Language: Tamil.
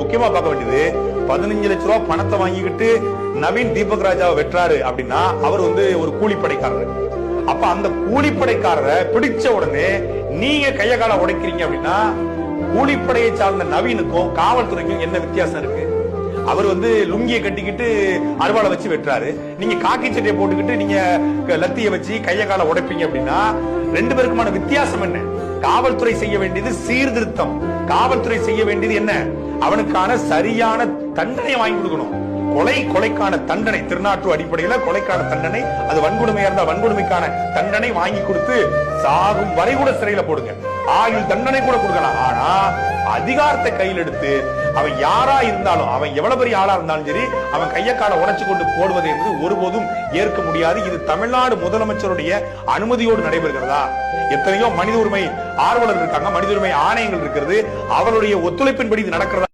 முக்கியமா பார்க்க வேண்டியது 15 லட்சம் ரூபாய் பணத்தை வாங்கிக்கிட்டு நவீன் தீபக் ராஜாவை வெற்றாரு அப்படின்னா அவர் ஒரு கூலிப்படைக்காரர். அப்ப அந்த கூலிப்படைக்காரரை பிடிச்ச உடனே நீங்க கைய கால உடைக்கிறீங்க அப்படின்னா கூலிப்படையை சார்ந்த நவீனுக்கும் காவல்துறைக்கும் என்ன வித்தியாசம் இருக்கு? அவர் லுங்கியை கட்டிக்கிட்டு அருவாளை வச்சு வெட்டுறாரு, நீங்க காக்கி சட்டையை போட்டுக்கிட்டு நீங்க லத்திய வச்சு கைய கால உடைப்பீங்க அப்படின்னா ரெண்டு பேருக்குமான வித்தியாசம் என்ன? காவல்துறை செய்ய வேண்டியது சீர்திருத்தம். காவல்துறை செய்ய வேண்டியது என்ன? அவனுக்கான சரியான தண்டனை வாங்கி கொடுக்கணும். கொலைக்கான தண்டனை, திருநாட்டு அடிப்படையில கொலைக்கான தண்டனை, அது வன்கொடுமையா இருந்தா வன்கொடுமைக்கான தண்டனை வாங்கி கொடுத்து சாகும் வரை கூட சிறையில போடுங்க, ஆயுள் தண்டனை கூட கொடுக்கலாம். ஆனா அதிகாரத்தை கையில் எடுத்து அவன் யாரா இருந்தாலும், அவன் எவ்வளவு பெரிய ஆளா இருந்தாலும் சரி, அவன் கைய கால உடைச்சு கொண்டு போடுவது என்பது ஒருபோதும் ஏற்க முடியாது. இது தமிழ்நாடு முதலமைச்சருடைய அனுமதியோடு நடைபெறுகிறதா? எத்தனையோ மனித உரிமை ஆர்வலர் இருக்காங்க, மனித உரிமை ஆணையங்கள் இருக்கிறது, அவருடைய ஒத்துழைப்பின்படி இது நடக்கிறதா?